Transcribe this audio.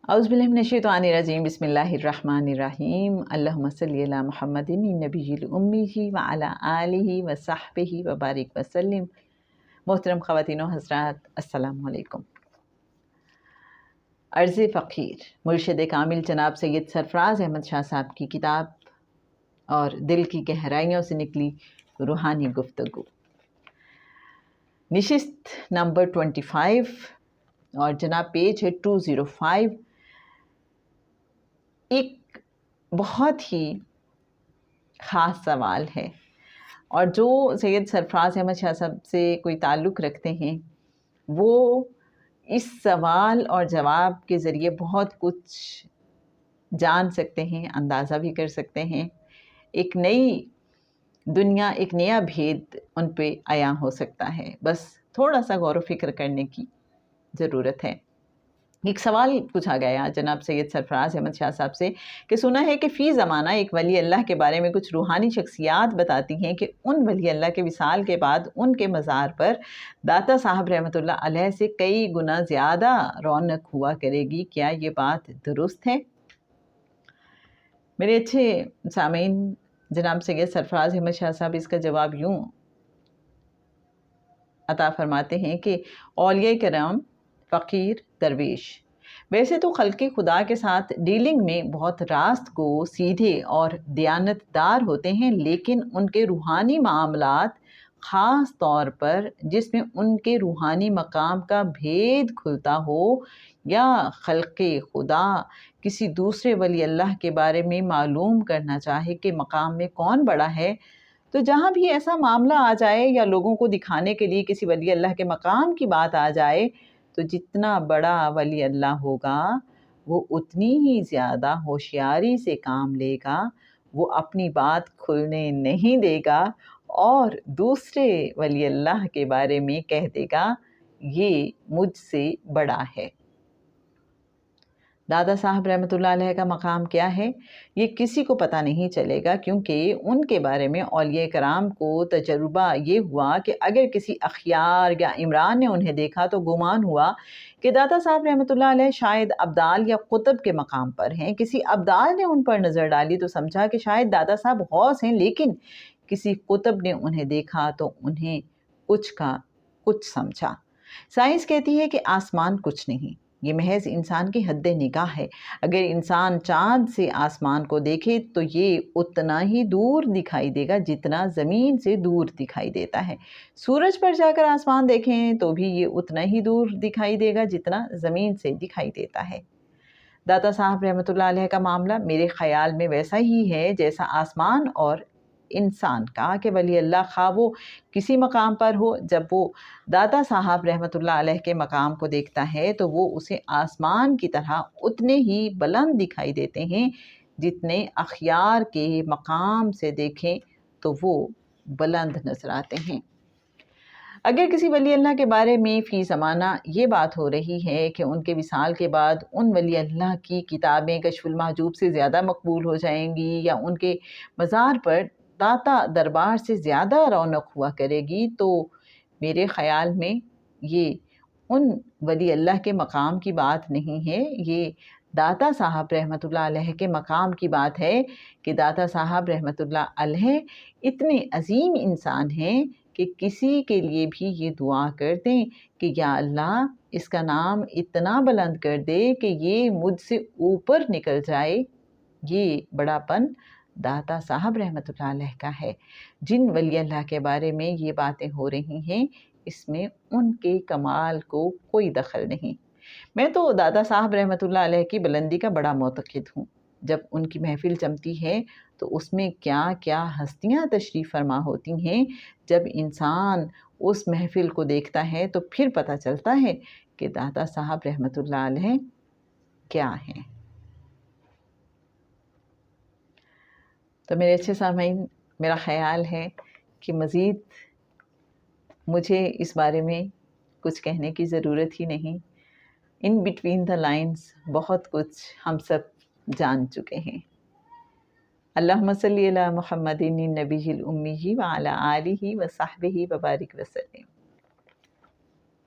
औज़ुबिल्लाहिमिनश्शैतानिर्रजीम बिस्मिल्लाहिर्रहमानिर्रहीम अल्लाहुम्मा सल्लि अला मुहम्मदिन नबिय्यिल उम्मी व अला आलिहि व सहबिहि व बारिक वसल्लिम। मोहतरम ख़वातीन व हज़रात, अस्सलामु अलैकुम। अर्ज़ फ़क़ीर मुर्शिद कामिल जनाब सैयद सरफ़राज़ अहमद शाह साहब की किताब और दिल की गहराइयों से निकली रूहानी गुफ्तगू, निशिस्त नंबर 25 और जनाब पेज है 205। एक बहुत ही ख़ास सवाल है और जो सैयद सरफ़राज़ अहमद शाह साहब से कोई ताल्लुक़ रखते हैं वो इस सवाल और जवाब के ज़रिए बहुत कुछ जान सकते हैं, अंदाज़ा भी कर सकते हैं। एक नई दुनिया, एक नया भेद उन पे आया हो सकता है। बस थोड़ा सा गौर व फ़िक्र करने की ज़रूरत है। एक सवाल पूछा गया जनाब सैयद सरफ़राज़ अहमद शाह साहब से कि सुना है कि फ़ी ज़माना एक वली अल्लाह के बारे में कुछ रूहानी शख्सियात बताती हैं कि उन वली अल्लाह के विसाल के बाद उनके मज़ार पर दाता साहब रहमतुल्लाह अलैह से कई गुना ज़्यादा रौनक हुआ करेगी। क्या ये बात दुरुस्त है? मेरे अच्छे सामीन, जनाब सैयद सरफ़राज़ अहमद शाह साहब इसका जवाब यूँ अता फरमाते हैं कि औलिया कराम, फ़कीर, दरवेश वैसे तो खल्क़े खुदा के साथ डीलिंग में बहुत रास्त को सीधे और दयानतदार होते हैं, लेकिन उनके रूहानी मामलात ख़ास तौर पर जिसमें उनके रूहानी मकाम का भेद खुलता हो या खल्क़े खुदा किसी दूसरे वली अल्लाह के बारे में मालूम करना चाहे कि मकाम में कौन बड़ा है, तो जहाँ भी ऐसा मामला आ जाए या लोगों को दिखाने के लिए किसी वली अल्लाह के मकाम की बात आ जाए, तो जितना बड़ा वली अल्लाह होगा वो उतनी ही ज़्यादा होशियारी से काम लेगा। वो अपनी बात खुलने नहीं देगा और दूसरे वली अल्लाह के बारे में कह देगा ये मुझसे बड़ा है। दादा साहब रहमतुल्लाह अलैह का मकाम क्या है ये किसी को पता नहीं चलेगा, क्योंकि उनके बारे में औलिया कराम को तजुर्बा ये हुआ कि अगर किसी अखियार या इमरान ने उन्हें देखा तो गुमान हुआ कि दादा साहब रहमतुल्लाह अलैह शायद अब्दाल या कुतुब के मकाम पर हैं। किसी अब्दाल ने उन पर नज़र डाली तो समझा कि शायद दादा साहब गौस हैं, लेकिन किसी कुतुब ने उन्हें देखा तो उन्हें कुछ का कुछ समझा। साइंस कहती है कि आसमान कुछ नहीं, ये महज इंसान की हद निगाह है। अगर इंसान चाँद से आसमान को देखे तो ये उतना ही दूर दिखाई देगा जितना ज़मीन से दूर दिखाई देता है। सूरज पर जाकर आसमान देखें तो भी ये उतना ही दूर दिखाई देगा जितना ज़मीन से दिखाई देता है। दाता साहब रहमतुल्लाह अलैह का मामला मेरे ख़याल में वैसा ही है जैसा आसमान और इंसान का, कि वली अल्लाह खा वो किसी मकाम पर हो, जब वो दाता साहब रहमतुल्लाह अलैह के मकाम को देखता है तो वो उसे आसमान की तरह उतने ही बुलंद दिखाई देते हैं जितने अखियार के मकाम से देखें तो वो बुलंद नज़र आते हैं। अगर किसी वली अल्लाह के बारे में फ़ी ज़माना ये बात हो रही है कि उनके विसाल के बाद उन वली अल्लाह की किताबें कश्फुल महजूब से ज़्यादा मकबूल हो जाएंगी या उनके मज़ार पर दाता दरबार से ज़्यादा रौनक हुआ करेगी, तो मेरे ख़याल में ये उन वली अल्लाह के मकाम की बात नहीं है, ये दाता साहब रहमतुल्लाह अलैह के मकाम की बात है कि दाता साहब रहमतुल्लाह अलैह इतने अजीम इंसान हैं कि किसी के लिए भी ये दुआ कर दें कि या अल्लाह इसका नाम इतना बुलंद कर दे कि ये मुझसे ऊपर निकल जाए। ये बड़ापन दाता साहब रहमतुल्लाह अलैह का है। जिन वली अल्लाह के बारे में ये बातें हो रही हैं इसमें उनके कमाल को कोई दखल नहीं। मैं तो दादा साहब रहमतुल्लाह अलैह की बुलंदी का बड़ा मोतक़िद हूँ। जब उनकी महफ़िल जमती है तो उसमें क्या क्या हस्तियाँ तशरीफ़ फरमा होती हैं। जब इंसान उस महफ़िल को देखता है तो फिर पता चलता है कि दादा साहब रहमतुल्लाह अलैह क्या हैं। तो मेरे अच्छे सामीन, मेरा ख़याल है कि मज़ीद मुझे इस बारे में कुछ कहने की ज़रूरत ही नहीं। इन बिटवीन द लाइन्स बहुत कुछ हम सब जान चुके हैं। अल्लाहुम्मा सल्ली अला मुहम्मदिन नबिय्यिल उम्मी व अला आलिहि व सहबिहि व बारिक वसल्लिम।